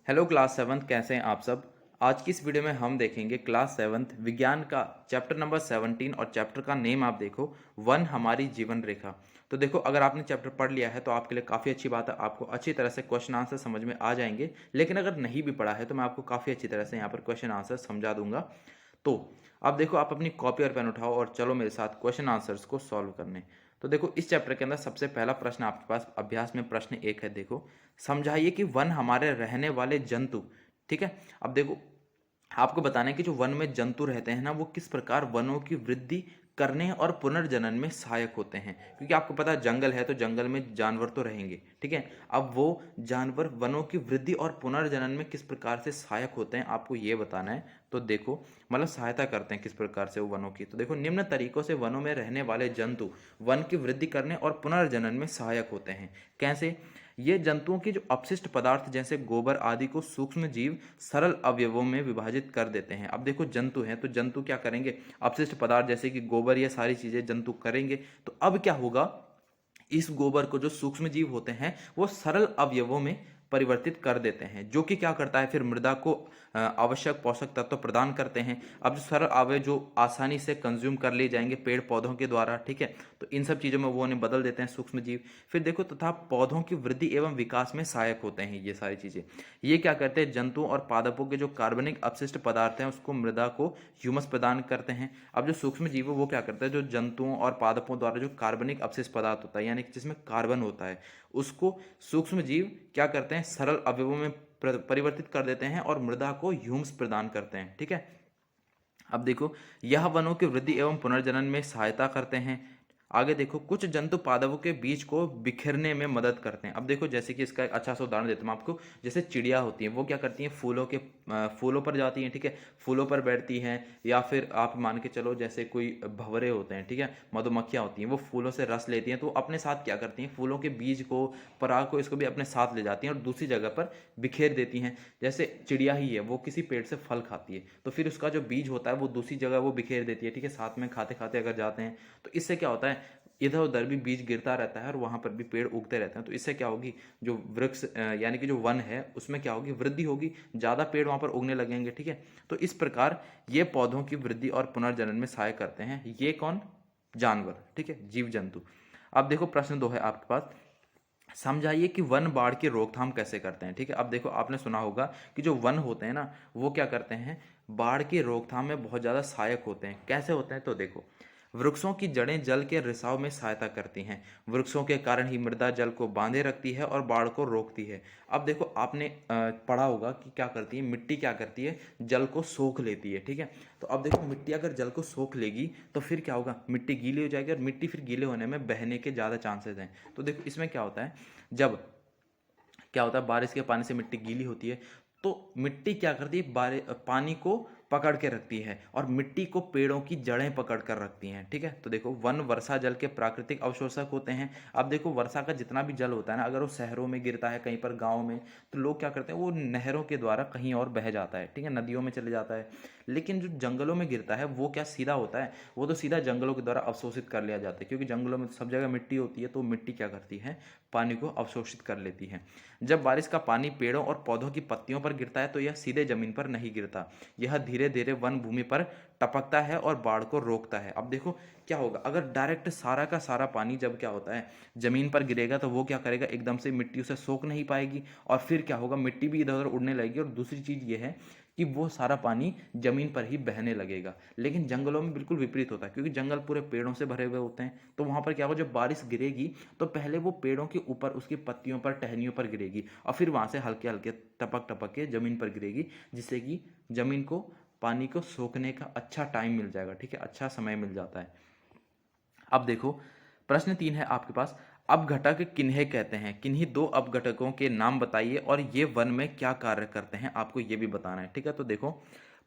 Hello class seventh, कैसे हैं आप सब। आज की इस वीडियो में हम देखेंगे क्लास सेवन्थ विज्ञान का चैप्टर नंबर 17 और चैप्टर का नेम आप देखो, वन हमारी जीवन रेखा। तो देखो, अगर आपने चैप्टर पढ़ लिया है तो आपके लिए काफ़ी अच्छी बात है, आपको अच्छी तरह से क्वेश्चन आंसर समझ में आ जाएंगे। लेकिन अगर नहीं भी पढ़ा है तो मैं आपको काफ़ी अच्छी तरह से यहाँ पर क्वेश्चन आंसर समझा दूंगा। तो अब देखो, आप अपनी कॉपी और पेन उठाओ और चलो मेरे साथ क्वेश्चन आंसर्स को सॉल्व करने। तो देखो, इस चैप्टर के अंदर सबसे पहला प्रश्न आपके पास अभ्यास में प्रश्न एक है। देखो, समझाइए कि वन हमारे रहने वाले जंतु। ठीक है। अब देखो, आपको बताना है कि जो वन में जंतु रहते हैं ना, वो किस प्रकार वनों की वृद्धि करने और पुनर्जनन में सहायक होते हैं। क्योंकि आपको पता है, जंगल है तो जंगल में जानवर तो रहेंगे। ठीक है। अब वो जानवर वनों की वृद्धि और पुनर्जनन में किस प्रकार से सहायक होते हैं, आपको ये बताना है। तो देखो, मतलब सहायता करते हैं किस प्रकार से वो वनों की। तो देखो, निम्न तरीकों से वनों में रहने वाले जंतु वन की वृद्धि करने और पुनर्जनन में सहायक होते हैं। कैसे? ये जंतुओं के जो अपशिष्ट पदार्थ जैसे गोबर आदि को सूक्ष्म जीव सरल अवयवों में विभाजित कर देते हैं। अब देखो, जंतु हैं तो जंतु क्या करेंगे, अपशिष्ट पदार्थ जैसे कि गोबर, ये सारी चीजें जंतु करेंगे। तो अब क्या होगा, इस गोबर को जो सूक्ष्म जीव होते हैं वो सरल अवयवों में परिवर्तित कर देते हैं, जो कि क्या करता है, फिर मृदा को आवश्यक पोषक तत्व प्रदान करते हैं। अब जो सरल अवयव जो आसानी से कंज्यूम कर लिए जाएंगे पेड़ पौधों के द्वारा, ठीक है, तो इन सब चीज़ों में वो उन्हें बदल देते हैं सूक्ष्म जीव। फिर देखो, तथा पौधों की वृद्धि एवं विकास में सहायक होते हैं ये सारी चीज़ें। ये क्या करते हैं, जंतुओं और पादपों के जो कार्बनिक अपशिष्ट पदार्थ हैं उसको मृदा को ह्यूमस प्रदान करते हैं। अब जो सूक्ष्म जीव है वो क्या करता है, जो जंतुओं और पादपों द्वारा जो कार्बनिक अपशिष्ट पदार्थ होता है, यानी कि जिसमें कार्बन होता है, उसको सूक्ष्म जीव क्या करते हैं, सरल अवयवों में परिवर्तित कर देते हैं और मृदा को ह्यूमस प्रदान करते हैं। ठीक है। अब देखो, यह वनों की वृद्धि एवं पुनर्जनन में सहायता करते हैं। आगे देखो, कुछ जंतु पादपों के बीज को बिखरने में मदद करते हैं। अब देखो, जैसे कि इसका एक अच्छा सा उदाहरण देता हूँ आपको। जैसे चिड़िया होती हैं, वो क्या करती हैं, फूलों पर जाती हैं। ठीक है, फूलों पर बैठती हैं। या फिर आप मान के चलो, जैसे कोई भंवरे होते हैं, ठीक है, मधुमक्खियाँ होती हैं, वो फूलों से रस लेती हैं, तो अपने साथ क्या करती हैं, फूलों के बीज को, पराग को, इसको भी अपने साथ ले जाती हैं और दूसरी जगह पर बिखेर देती हैं। जैसे चिड़िया ही है, वो किसी पेड़ से फल खाती है, तो फिर उसका जो बीज होता है वो दूसरी जगह वो बिखेर देती है। ठीक है, साथ में खाते खाते अगर जाते हैं तो इससे क्या होता है, इधर उधर भी बीज गिरता रहता है और वहां पर भी पेड़ उगते रहते हैं। तो इससे क्या होगी, जो वृक्ष यानी कि जो वन है उसमें क्या होगी, वृद्धि होगी, ज़्यादा पेड़ वहां पर उगने लगेंगे। ठीक है, तो इस प्रकार ये पौधों की वृद्धि और पुनर्जनन में सहाय करते हैं। ये कौन? जानवर। ठीक है, जीव जंतु। अब देखो, प्रश्न 2 है आपके पास। समझाइए कि वन बाढ़ की रोकथाम कैसे करते हैं। ठीक है। अब देखो, आपने सुना होगा कि जो वन होते हैं ना, वो क्या करते हैं, बाढ़ की रोकथाम में बहुत ज़्यादा सहायक होते हैं। कैसे होते हैं, तो देखो, वृक्षों की जड़ें जल के रिसाव में सहायता करती हैं। वृक्षों के कारण ही मृदा जल को बांधे रखती है और बाढ़ को रोकती है। अब देखो, आपने पढ़ा होगा कि क्या करती है, मिट्टी क्या करती है, जल को सोख लेती है। ठीक है, तो अब देखो, मिट्टी अगर जल को सोख लेगी तो फिर क्या होगा, मिट्टी गीली हो जाएगी और मिट्टी फिर गीले होने में बहने के ज़्यादा चांसेस हैं। तो देखो, इसमें क्या होता है, जब क्या होता है, बारिश के पानी से मिट्टी गीली होती है तो मिट्टी क्या करती है, पानी को पकड़ के रखती है और मिट्टी को पेड़ों की जड़ें पकड़ कर रखती हैं। ठीक है, तो देखो, वन वर्षा जल के प्राकृतिक अवशोषक होते हैं। अब देखो, वर्षा का जितना भी जल होता है ना, अगर वो शहरों में गिरता है, कहीं पर गाँव में, तो लोग क्या करते हैं, वो नहरों के द्वारा कहीं और बह जाता है। ठीक है, नदियों में चले जाता है। लेकिन जो जंगलों में गिरता है वो क्या सीधा होता है, वो तो सीधा जंगलों के द्वारा अवशोषित कर लिया जाता है। क्योंकि जंगलों में सब जगह मिट्टी होती है, तो मिट्टी क्या करती है, पानी को अवशोषित कर लेती है। जब बारिश का पानी पेड़ों और पौधों की पत्तियों पर गिरता है तो यह सीधे जमीन पर नहीं गिरता, यह धीरे धीरे वन भूमि पर टपकता है और बाढ़ को रोकता है। अब देखो, क्या होगा, अगर डायरेक्ट सारा का सारा पानी जब क्या होता है, जमीन पर गिरेगा, तो वो क्या करेगा, एकदम से मिट्टी उसे सोख नहीं पाएगी और फिर क्या होगा, मिट्टी भी इधर उधर उड़ने लगेगी। और दूसरी चीज ये है कि वो सारा पानी जमीन पर ही बहने लगेगा। लेकिन जंगलों में बिल्कुल विपरीत होता है, क्योंकि जंगल पूरे पेड़ों से भरे हुए होते हैं। तो वहां पर क्या होगा, जब बारिश गिरेगी तो पहले वो पेड़ों के ऊपर, उसकी पत्तियों पर, टहनियों पर गिरेगी और फिर वहां से हल्के हल्के टपक टपक के जमीन पर गिरेगी, जिससे कि जमीन को पानी को सोखने का अच्छा टाइम मिल जाएगा। ठीक है, अच्छा समय मिल जाता है। अब देखो, प्रश्न 3 है आपके पास। अपघटक किन्हें कहते हैं, किन्हीं दो अपघटकों के नाम बताइए और ये वन में क्या कार्य करते हैं, आपको ये भी बताना है। ठीक है, तो देखो,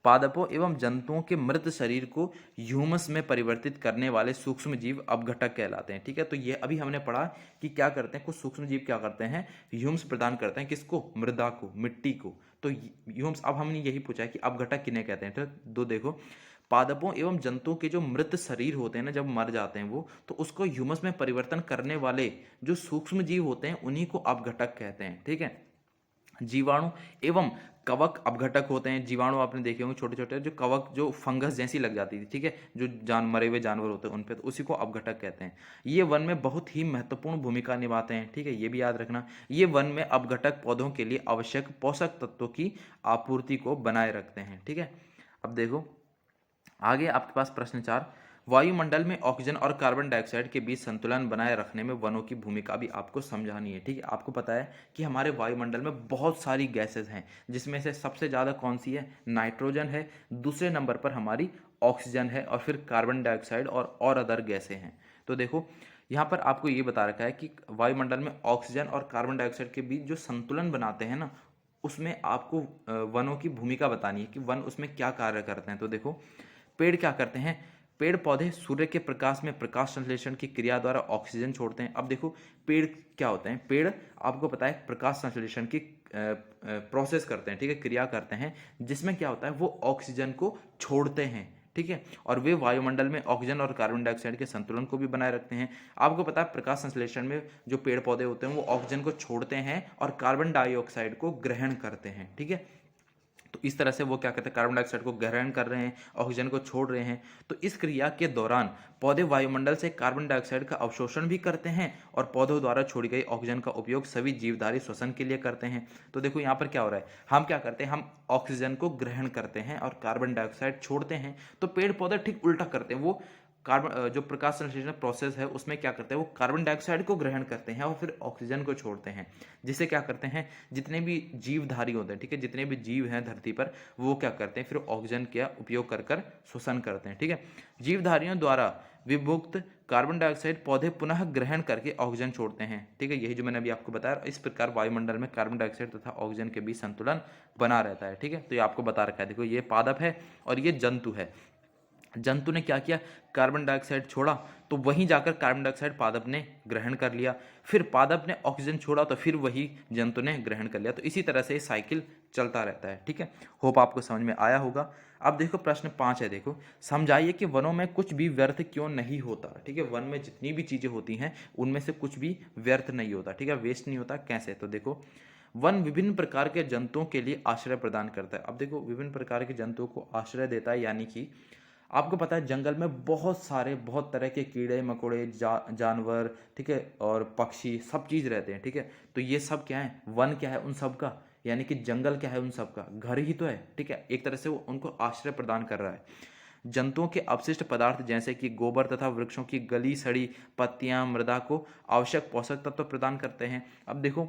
पादपों एवं जंतुओं के मृत शरीर को ह्यूमस में परिवर्तित करने वाले सूक्ष्म जीव अपघटक कहलाते हैं। ठीक है, तो ये अभी हमने पढ़ा कि क्या करते हैं, कुछ सूक्ष्म जीव क्या करते हैं, ह्यूमस प्रदान करते हैं, किसको, मृदा को, मिट्टी को। तो ह्यूमस, अब हमने यही पूछा है कि अपघटक किन्हें कहते हैं। तो दो देखो, पादपों एवं जंतुओं के जो मृत शरीर होते हैं ना, जब मर जाते हैं वो, तो उसको ह्यूमस में परिवर्तन करने वाले जो सूक्ष्म जीव होते हैं उन्हीं को अपघटक कहते हैं। ठीक है, जीवाणु एवं कवक अपघटक होते हैं। जीवाणु आपने देखे होंगे छोटे छोटे, जो कवक जो फंगस जैसी लग जाती थी, ठीक है, जो मरे हुए जानवर होते हैं उन पे, तो उसी को अपघटक कहते हैं। ये वन में बहुत ही महत्वपूर्ण भूमिका निभाते हैं, ठीक है, ये भी याद रखना। ये वन में अपघटक पौधों के लिए आवश्यक पोषक तत्वों की आपूर्ति को बनाए रखते हैं, ठीक है। अब देखो आगे आपके पास प्रश्न 4, वायुमंडल में ऑक्सीजन और कार्बन डाइऑक्साइड के बीच संतुलन बनाए रखने में वनों की भूमिका भी आपको समझानी है, ठीक है। आपको पता है कि हमारे वायुमंडल में बहुत सारी गैसेज हैं, जिसमें से सबसे ज़्यादा कौन सी है? नाइट्रोजन है, दूसरे नंबर पर हमारी ऑक्सीजन है, और फिर कार्बन डाइऑक्साइड और अदर गैसें हैं। तो देखो यहाँ पर आपको ये बता रखा है कि वायुमंडल में ऑक्सीजन और कार्बन डाइऑक्साइड के बीच जो संतुलन बनाते हैं ना, उसमें आपको वनों की भूमिका बतानी है कि वन उसमें क्या कार्य करते हैं। तो देखो पेड़ क्या करते हैं? पेड़ पौधे सूर्य के प्रकाश में प्रकाश संश्लेषण की क्रिया द्वारा ऑक्सीजन छोड़ते हैं। अब देखो पेड़ क्या होते हैं? पेड़ आपको पता है प्रकाश संश्लेषण की प्रोसेस करते हैं, ठीक है, क्रिया करते हैं, जिसमें क्या होता है वो ऑक्सीजन को छोड़ते हैं, ठीक है, और वे वायुमंडल में ऑक्सीजन और कार्बन डाइऑक्साइड के संतुलन को भी बनाए रखते हैं। आपको पता है प्रकाश संश्लेषण में जो पेड़ पौधे होते हैं वो ऑक्सीजन को छोड़ते हैं और कार्बन डाइऑक्साइड को ग्रहण करते हैं, ठीक है। तो इस तरह से वो क्या करते हैं? कार्बन डाइऑक्साइड को ग्रहण कर रहे हैं, ऑक्सीजन को छोड़ रहे हैं। तो इस क्रिया के दौरान पौधे वायुमंडल से कार्बन डाइऑक्साइड का अवशोषण भी करते हैं और पौधों द्वारा छोड़ी गई ऑक्सीजन का उपयोग सभी जीवधारी श्वसन के लिए करते हैं। तो देखो यहाँ पर क्या हो रहा है, हम क्या करते हैं, हम ऑक्सीजन को ग्रहण करते हैं और कार्बन डाइऑक्साइड छोड़ते हैं। तो पेड़ पौधे ठीक उल्टा करते हैं, वो कार्बन जो प्रकाश संश्लेषण प्रोसेस है उसमें क्या करते हैं, वो कार्बन डाइऑक्साइड को ग्रहण करते हैं और फिर ऑक्सीजन को छोड़ते हैं। जिससे क्या करते हैं, जितने भी जीवधारी होते हैं, ठीक है, जितने भी जीव हैं धरती पर, वो क्या करते हैं, फिर ऑक्सीजन का उपयोग कर कर श्वसन करते हैं, ठीक है। जीवधारियों द्वारा विभुक्त कार्बन डाइऑक्साइड पौधे पुनः ग्रहण करके ऑक्सीजन छोड़ते हैं, ठीक है। यही जो मैंने अभी आपको बताया, इस प्रकार वायुमंडल में कार्बन डाइऑक्साइड तथा ऑक्सीजन के बीच संतुलन बना रहता है, ठीक है। तो ये आपको बता रखा है। देखो ये पादप है और ये जंतु है। जंतु ने क्या किया, कार्बन डाइऑक्साइड छोड़ा, तो वहीं जाकर कार्बन डाइऑक्साइड पादप ने ग्रहण कर लिया, फिर पादप ने ऑक्सीजन छोड़ा तो फिर वही जंतु ने ग्रहण कर लिया। तो इसी तरह से साइकिल चलता रहता है, ठीक है। होप आपको समझ में आया होगा। अब देखो प्रश्न 5 है, देखो समझाइए कि वनों में कुछ भी व्यर्थ क्यों नहीं होता, ठीक है। वन में जितनी भी चीजें होती हैं उनमें से कुछ भी व्यर्थ नहीं होता, ठीक है, वेस्ट नहीं होता। कैसे? तो देखो वन विभिन्न प्रकार के जंतुओं के लिए आश्रय प्रदान करता है। अब देखो विभिन्न प्रकार के जंतुओं को आश्रय देता है, यानी कि आपको पता है जंगल में बहुत सारे बहुत तरह के कीड़े मकोड़े जानवर, ठीक है, और पक्षी सब चीज रहते हैं, ठीक है। तो ये सब क्या है? वन क्या है उन सब का, यानी कि जंगल क्या है उन सब का? घर ही तो है, ठीक है। एक तरह से वो उनको आश्रय प्रदान कर रहा है। जंतुओं के अवशिष्ट पदार्थ जैसे कि गोबर तथा वृक्षों की गली सड़ी पत्तियां मृदा को आवश्यक पोषक तत्व प्रदान करते हैं। अब देखो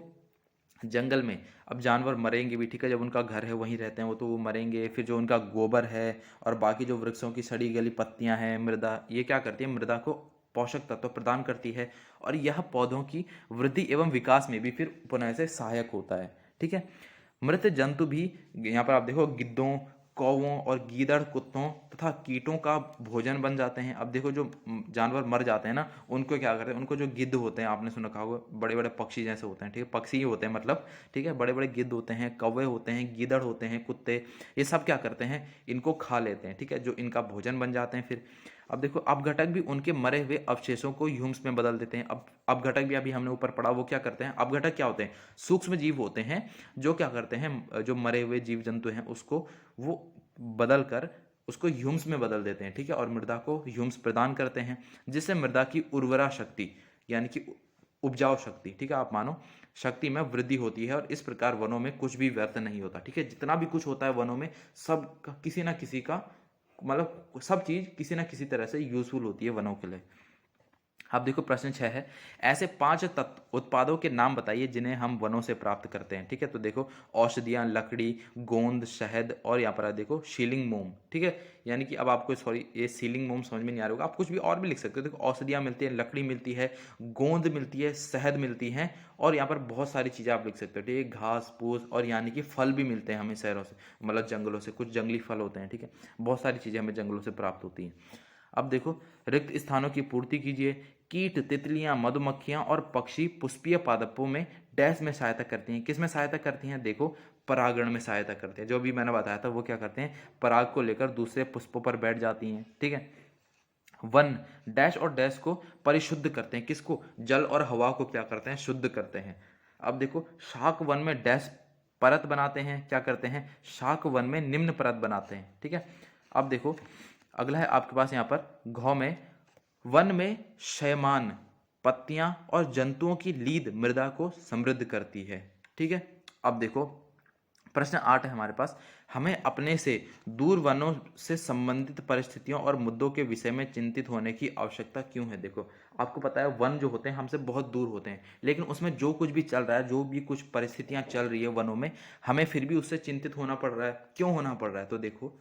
जंगल में अब जानवर मरेंगे भी, ठीक है, जब उनका घर है वहीं रहते हैं वो, तो वो मरेंगे। फिर जो उनका गोबर है और बाकी जो वृक्षों की सड़ी गली पत्तियां हैं, मृदा, ये क्या करती है? मृदा को पोषक तत्व प्रदान करती है और यह पौधों की वृद्धि एवं विकास में भी फिर पुनः से सहायक होता है, ठीक है। मृत जंतु भी यहाँ पर आप देखो गिद्धों, कौवों और गीदड़ कुत्तों तथा कीटों का भोजन बन जाते हैं। अब देखो जो जानवर मर जाते हैं ना, उनको क्या करते हैं, उनको जो गिद्ध होते हैं, आपने सुना होगा, बड़े बड़े पक्षी जैसे होते हैं, ठीक है, पक्षी ही होते हैं मतलब, ठीक है, बड़े बड़े गिद्ध होते हैं, कौवे होते हैं, गीदड़ होते हैं, कुत्ते, ये सब क्या करते हैं, इनको खा लेते हैं, ठीक है, जो इनका भोजन बन जाते हैं फिर। अब देखो अपघटक भी उनके मरे हुए अवशेषों को ह्यूम्स में बदल देते हैं। अब अपघटक भी अभी हमने ऊपर पढ़ा, वो क्या करते हैं? अपघटक क्या होते हैं? सूक्ष्म जीव होते हैं जो क्या करते हैं, जो मरे हुए जीव जंतु हैं उसको वो बदल कर उसको ह्यूम्स में बदल देते हैं, ठीक है, और मृदा को ह्यूम्स प्रदान करते हैं, जिससे मृदा की उर्वरा शक्ति यानी कि उपजाऊ शक्ति, ठीक है, आप मानो शक्ति में वृद्धि होती है। और इस प्रकार वनों में कुछ भी व्यर्थ नहीं होता, ठीक है। जितना भी कुछ होता है वनों में, सब किसी ना किसी का मतलब सब चीज किसी ना किसी तरह से यूजफुल होती है वनों के लिए। अब देखो प्रश्न 6 है, ऐसे 5 तत्व उत्पादों के नाम बताइए जिन्हें हम वनों से प्राप्त करते हैं, ठीक है। तो देखो औषधियां, लकड़ी, गोंद, शहद और यहाँ पर देखो सीलिंग मोम, ठीक है। यानी कि अब आपको सॉरी ये सीलिंग मोम समझ में नहीं आ रहा होगा, आप कुछ भी और भी लिख सकते हो। देखो औषधियां मिलती है, लकड़ी मिलती है, गोंद मिलती है, शहद मिलती है, और यहाँ पर बहुत सारी चीजें आप लिख सकते हो, ठीक है, घास फूस, और यानी कि फल भी मिलते हैं हमें शहरों से, मतलब जंगलों से, कुछ जंगली फल होते हैं, ठीक है, बहुत सारी चीजें हमें जंगलों से प्राप्त होती हैं। अब देखो रिक्त स्थानों की पूर्ति कीजिए। कीट, तितलियां, मधुमक्खियां और पक्षी पुष्पीय पादपों में डैश में सहायता करती हैं। किस में सहायता करती हैं? देखो परागण में सहायता करते हैं। जो भी मैंने बताया था वो क्या करते हैं, पराग को लेकर दूसरे पुष्पों पर बैठ जाती हैं, ठीक है। वन डैश और डैश को परिशुद्ध करते हैं। किसको? जल और हवा को क्या करते हैं? शुद्ध करते हैं। अब देखो शाक वन में डैश परत बनाते हैं, क्या करते हैं, शाक वन में निम्न परत बनाते हैं। ठीक है, अब देखो अगला है आपके पास यहाँ पर घ में, वन में शयमान पत्तियां और जंतुओं की लीद मृदा को समृद्ध करती है। ठीक है, अब देखो प्रश्न 8 है हमारे पास, हमें अपने से दूर वनों से संबंधित परिस्थितियों और मुद्दों के विषय में चिंतित होने की आवश्यकता क्यों है। देखो आपको पता है वन जो होते हैं हमसे बहुत दूर होते हैं, लेकिन उसमें जो कुछ भी चल रहा है, जो भी कुछ परिस्थितियां चल रही है वनों में, हमें फिर भी उससे चिंतित होना पड़ रहा है। क्यों होना पड़ रहा है, तो देखो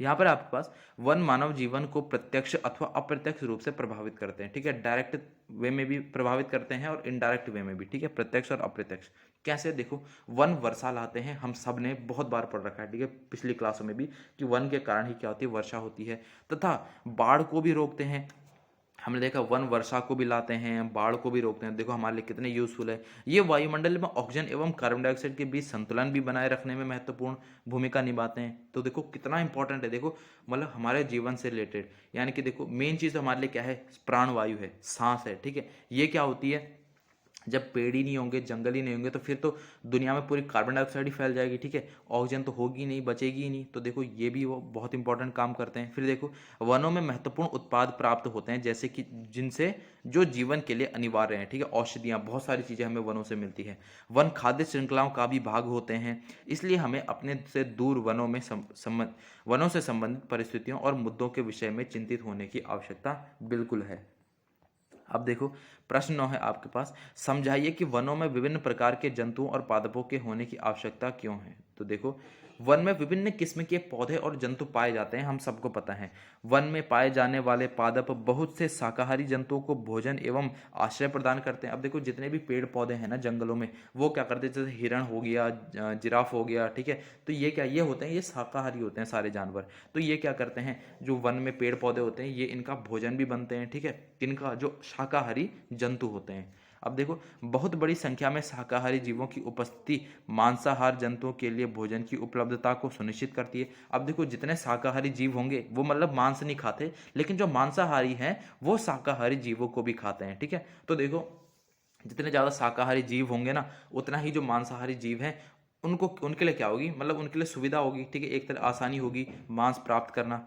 यहाँ पर आपके पास वन मानव जीवन को प्रत्यक्ष अथवा अप्रत्यक्ष रूप से प्रभावित करते हैं। ठीक है, डायरेक्ट वे में भी प्रभावित करते हैं और इनडायरेक्ट वे में भी। ठीक है, प्रत्यक्ष और अप्रत्यक्ष कैसे, देखो वन वर्षा लाते हैं, हम सब ने बहुत बार पढ़ रखा है। ठीक है, पिछली क्लासों में भी कि वन के कारण ही क्या होती है, वर्षा होती है, तथा बाढ़ को भी रोकते हैं। हमने देखा वन वर्षा को भी लाते हैं, बाढ़ को भी रोकते हैं। देखो हमारे लिए कितने यूजफुल है। ये वायुमंडल में ऑक्सीजन एवं कार्बन डाइऑक्साइड के बीच संतुलन भी बनाए रखने में महत्वपूर्ण भूमिका निभाते हैं। तो देखो कितना इंपॉर्टेंट है, देखो मतलब हमारे जीवन से रिलेटेड, यानी कि देखो मेन चीज़ हमारे लिए क्या है, प्राणवायु है, सांस है। ठीक है, ये क्या होती है, जब पेड़ ही नहीं होंगे, जंगल ही नहीं होंगे, तो फिर तो दुनिया में पूरी कार्बन डाइऑक्साइड ही फैल जाएगी। ठीक है, ऑक्सीजन तो होगी नहीं, बचेगी ही नहीं। तो देखो ये भी वो बहुत इंपॉर्टेंट काम करते हैं। फिर देखो वनों में महत्वपूर्ण उत्पाद प्राप्त होते हैं, जैसे कि जिनसे जो जीवन के लिए अनिवार्य हैं। ठीक है, औषधियाँ, बहुत सारी चीज़ें हमें वनों से मिलती है। वन खाद्य श्रृंखलाओं का भी भाग होते हैं, इसलिए हमें अपने से दूर वनों से संबंधित परिस्थितियों और मुद्दों के विषय में चिंतित होने की आवश्यकता बिल्कुल है। अब देखो प्रश्न 9 है आपके पास, समझाइए कि वनों में विभिन्न प्रकार के जंतुओं और पादपों के होने की आवश्यकता क्यों है। तो देखो वन में विभिन्न किस्म के पौधे और जंतु पाए जाते हैं, हम सबको पता है। वन में पाए जाने वाले पादप बहुत से शाकाहारी जंतुओं को भोजन एवं आश्रय प्रदान करते हैं। अब देखो जितने भी पेड़ पौधे हैं ना जंगलों में, वो क्या करते हैं, जैसे हिरण हो गया, जिराफ हो गया, ठीक है, तो ये क्या, ये होते हैं, ये शाकाहारी होते हैं सारे जानवर। तो ये क्या करते हैं, जो वन में पेड़ पौधे होते हैं, ये इनका भोजन भी बनते हैं। ठीक है, इनका जो शाकाहारी जंतु होते हैं। अब देखो बहुत बड़ी संख्या में शाकाहारी जीवों की उपस्थिति मांसाहार जंतुओं के लिए भोजन की उपलब्धता को सुनिश्चित करती है। अब देखो जितने शाकाहारी जीव होंगे वो मतलब मांस नहीं खाते, लेकिन जो मांसाहारी हैं वो शाकाहारी जीवों को भी खाते हैं। ठीक है, तो देखो जितने ज़्यादा शाकाहारी जीव होंगे ना, उतना ही जो मांसाहारी जीव हैं उनको, उनके लिए क्या होगी, मतलब उनके लिए सुविधा होगी। ठीक है, एक तरह आसानी होगी मांस प्राप्त करना।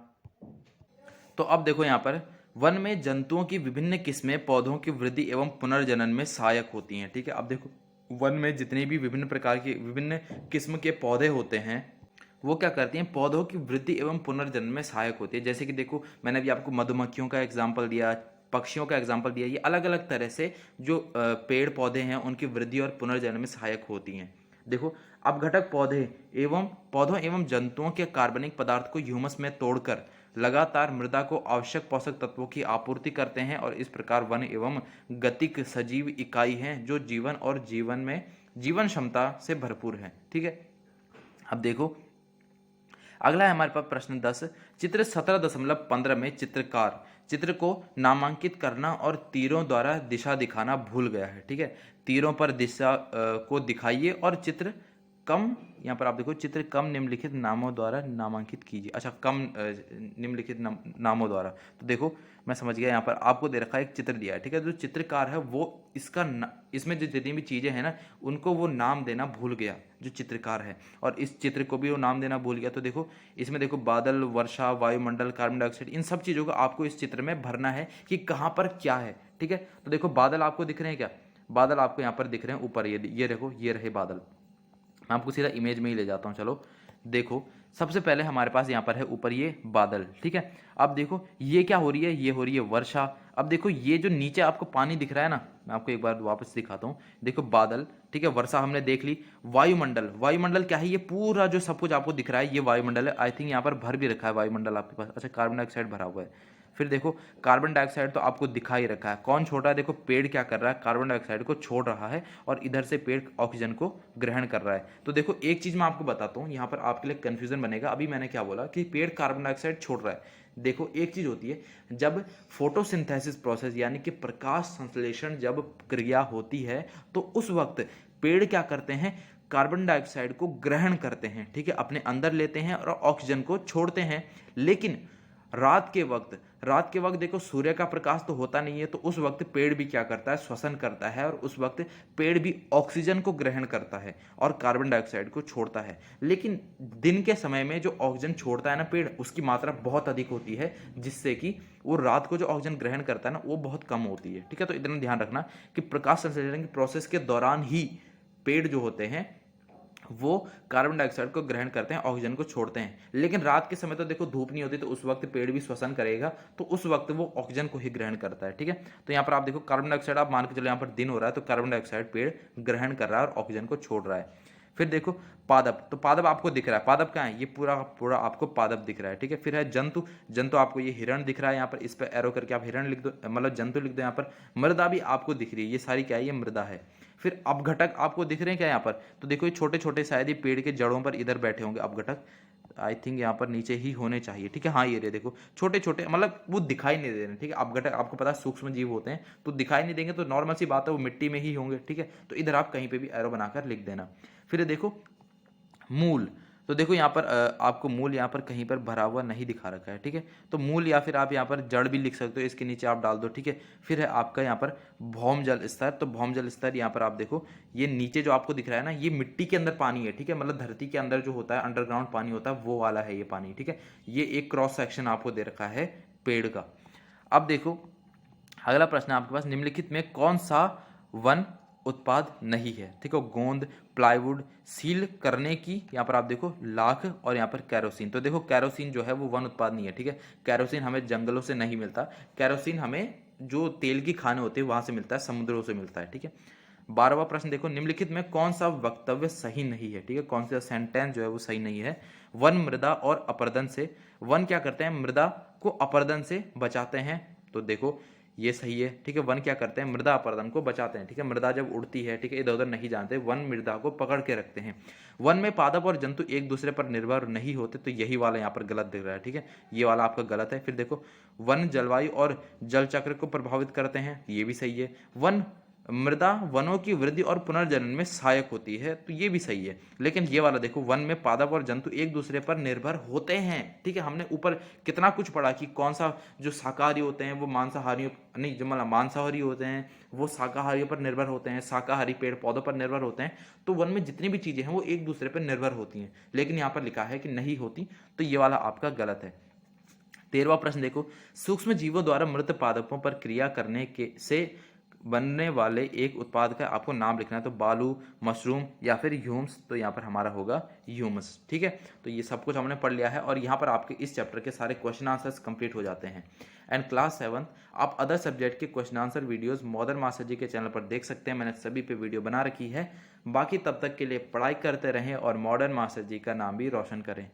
तो अब देखो यहाँ पर वन में जंतुओं की विभिन्न किस्में पौधों की वृद्धि एवं पुनर्जनन में सहायक होती हैं। ठीक है, अब देखो वन में जितने भी विभिन्न प्रकार के विभिन्न किस्म के पौधे होते हैं, वो क्या करती हैं, पौधों की वृद्धि एवं पुनर्जनन में सहायक होती है। जैसे कि देखो मैंने अभी आपको मधुमक्खियों का एग्जाम्पल दिया, पक्षियों का एग्जाम्पल दिया, ये अलग अलग तरह से जो पेड़ पौधे हैं उनकी वृद्धि और पुनर्जनन में सहायक होती हैं। देखो अपघटक पौधों एवं जंतुओं के कार्बनिक पदार्थ को ह्यूमस में तोड़कर लगातार मृदा को आवश्यक पोषक तत्वों की आपूर्ति करते हैं, और इस प्रकार वन एवं गतिक सजीव इकाई हैं जो जीवन और जीवन में जीवन क्षमता से भरपूर है। ठीक है, अब देखो अगला है हमारे पास प्रश्न 10, चित्र 17.15 में चित्रकार चित्र को नामांकित करना और तीरों द्वारा दिशा दिखाना भूल गया है। ठीक है, तीरों पर दिशा को दिखाइए और चित्र कम, यहाँ पर आप देखो चित्र कम निम्नलिखित नामों द्वारा नामांकित कीजिए। अच्छा, कम निम्नलिखित नामों द्वारा, तो देखो मैं समझ गया, यहाँ पर आपको दे रखा है एक चित्र दिया है। ठीक है, जो चित्रकार है वो इसमें जो जितनी भी चीज़ें हैं ना उनको वो नाम देना भूल गया, जो चित्रकार है, और इस चित्र को भी वो नाम देना भूल गया। तो देखो इसमें देखो बादल, वर्षा, वायुमंडल, कार्बन डाइऑक्साइड, इन सब चीज़ों को आपको इस चित्र में भरना है कि कहाँ पर क्या है। ठीक है, तो देखो बादल आपको दिख रहे हैं क्या, बादल आपको यहाँ पर दिख रहे हैं ऊपर, ये देखो ये रहे बादल। मैं आपको सीधा इमेज में ही ले जाता हूँ, चलो देखो सबसे पहले हमारे पास यहाँ पर है ऊपर ये बादल। ठीक है, अब देखो ये क्या हो रही है, ये हो रही है वर्षा। अब देखो ये जो नीचे आपको पानी दिख रहा है ना, मैं आपको एक बार वापस दिखाता हूँ। देखो बादल, ठीक है, वर्षा हमने देख ली। वायुमंडल क्या है, ये पूरा जो सब कुछ आपको दिख रहा है ये वायुमंडल है। आई थिंक यहाँ पर भर भी रखा है वायुमंडल आपके पास। अच्छा, कार्बन डाइऑक्साइड भरा हुआ है। फिर देखो कार्बन डाइऑक्साइड तो आपको दिखा ही रखा है, कौन छोड़ रहा है, देखो पेड़ क्या कर रहा है, कार्बन डाइऑक्साइड को छोड़ रहा है और इधर से पेड़ ऑक्सीजन को ग्रहण कर रहा है। तो देखो एक चीज मैं आपको बताता हूँ, यहाँ पर आपके लिए कंफ्यूजन बनेगा। अभी मैंने क्या बोला कि पेड़ कार्बन डाइऑक्साइड छोड़ रहा है। देखो एक चीज होती है, जब फोटोसिंथेसिस प्रोसेस यानी कि प्रकाश संश्लेषण जब क्रिया होती है, तो उस वक्त पेड़ क्या करते हैं, कार्बन डाइऑक्साइड को ग्रहण करते हैं। ठीक है, अपने अंदर लेते हैं और ऑक्सीजन को छोड़ते हैं। लेकिन रात के वक्त देखो सूर्य का प्रकाश तो होता नहीं है, तो उस वक्त पेड़ भी क्या करता है, श्वसन करता है, और उस वक्त पेड़ भी ऑक्सीजन को ग्रहण करता है और कार्बन डाइऑक्साइड को छोड़ता है। लेकिन दिन के समय में जो ऑक्सीजन छोड़ता है ना पेड़, उसकी मात्रा बहुत अधिक होती है, जिससे कि वो रात को जो ऑक्सीजन ग्रहण करता है ना वो बहुत कम होती है। ठीक है, तो इतना ध्यान रखना कि प्रकाश संश्लेषण की प्रोसेस के दौरान ही पेड़ जो होते हैं वो कार्बन डाइऑक्साइड को ग्रहण करते हैं, ऑक्सीजन को छोड़ते हैं। लेकिन रात के समय तो देखो धूप नहीं होती, तो उस वक्त पेड़ भी श्वसन करेगा, तो उस वक्त वो ऑक्सीजन को ही ग्रहण करता है। ठीक है, तो यहाँ पर आप देखो कार्बन डाइऑक्साइड, आप मान के चलो यहाँ पर दिन हो रहा है तो कार्बन डाइऑक्साइड पेड़ ग्रहण कर रहा है और ऑक्सीजन को छोड़ रहा है। फिर देखो पादप, तो पादप आपको दिख रहा है, पादप क्या है, ये पूरा पूरा आपको पादप दिख रहा है। ठीक है, फिर है जंतु, जंतु आपको ये हिरण दिख रहा है, यहाँ पर इस पर एरो करके आप हिरण लिख दो, मतलब जंतु लिख दो। यहाँ पर मृदा भी आपको दिख रही है, ये सारी क्या है, ये मृदा है। फिर अपघटक आपको दिख रहे हैं क्या यहाँ पर, तो देखो ये छोटे छोटे शायद ही पेड़ के जड़ों पर इधर बैठे होंगे अपघटक, आई थिंक यहाँ पर नीचे ही होने चाहिए। ठीक है, हाँ ये देखो छोटे छोटे, मतलब वो दिखाई नहीं दे रहे। ठीक है, अपघटक आपको पता है सूक्ष्म जीव होते हैं, तो दिखाई नहीं देंगे, तो नॉर्मल सी बात है वो मिट्टी में ही होंगे। ठीक है, तो इधर आप कहीं पे भी एरो बनाकर लिख देना। फिर देखो मूल, तो देखो यहाँ पर आपको मूल यहाँ पर कहीं पर भरा हुआ नहीं दिखा रखा है। ठीक है, तो मूल या फिर आप यहाँ पर जड़ भी लिख सकते हो, इसके नीचे आप डाल दो। ठीक है, फिर है आपका यहाँ पर भौम जल स्तर, तो भौम जल स्तर यहाँ पर आप देखो ये नीचे जो आपको दिख रहा है ना, ये मिट्टी के अंदर पानी है। ठीक है, मतलब धरती के अंदर जो होता है अंडरग्राउंड पानी होता है वो वाला है ये पानी। ठीक है, ये एक क्रॉस सेक्शन आपको दे रखा है पेड़ का। अब देखो अगला प्रश्न है आपके पास, निम्नलिखित में कौन सा वन उत्पाद नहीं है। ठीक है, गोंद, प्लाईवुड, सील करने की, यहाँ पर आप देखो लाख, और यहाँ पर कैरोसिन। तो देखो कैरोसिन जो है वो वन उत्पाद नहीं है। ठीक है, कैरोसिन हमें जंगलों से नहीं मिलता, कैरोसिन हमें जो तेल की खाने होते हैं वहां से मिलता है, समुद्रों से मिलता है। ठीक है, 12वां प्रश्न देखो, निम्नलिखित में कौन सा वक्तव्य सही नहीं है। ठीक है, कौन सा सेंटेंस जो है वो सही नहीं है। वन मृदा और अपरदन से, वन क्या करते हैं, मृदा को अपरदन से बचाते हैं, तो देखो ये सही है। ठीक है, वन क्या करते हैं, मृदा अपरदन को बचाते हैं। ठीक है, मृदा जब उड़ती है, ठीक है, इधर उधर नहीं जानते, वन मृदा को पकड़ के रखते हैं। वन में पादप और जंतु एक दूसरे पर निर्भर नहीं होते, तो यही वाला यहाँ पर गलत दिख रहा है। ठीक है, ये वाला आपका गलत है। फिर देखो वन जलवायु और जल चक्र को प्रभावित करते हैं, ये भी सही है। वन मृदा वनों की वृद्धि और पुनर्जनन में सहायक होती है, तो ये भी सही है। लेकिन ये वाला देखो, वन में पादप और जंतु एक दूसरे पर निर्भर होते हैं। ठीक है, हमने ऊपर कितना कुछ पढ़ा कि कौन सा जो शाकाहारी होते हैं वो मांसाहारियों नहीं, जो मतलब मांसाहारी होते हैं वो शाकाहारियों पर निर्भर होते हैं, शाकाहारी पेड़ पौधों पर निर्भर होते हैं। तो वन में जितनी भी चीजें हैं वो एक दूसरे पर निर्भर होती हैं, लेकिन यहाँ पर लिखा है कि नहीं होती, तो ये वाला आपका गलत है। 13वां प्रश्न देखो, सूक्ष्म जीवों द्वारा मृत पादपों पर क्रिया करने के से बनने वाले एक उत्पाद का आपको नाम लिखना है, तो बालू, मशरूम या फिर ह्यूम्स, तो यहाँ पर हमारा होगा ह्यूमस। ठीक है, तो ये सब कुछ हमने पढ़ लिया है और यहाँ पर आपके इस चैप्टर के सारे क्वेश्चन आंसर्स कंप्लीट हो जाते हैं। एंड क्लास 7 आप अदर सब्जेक्ट के question answer videos modern master ji के चैनल पर देख सकते हैं, मैंने सभी पे वीडियो बना रखी है। बाकी तब तक के लिए पढ़ाई करते रहें और मॉडर्न मास्टर जी का नाम भी रोशन करें।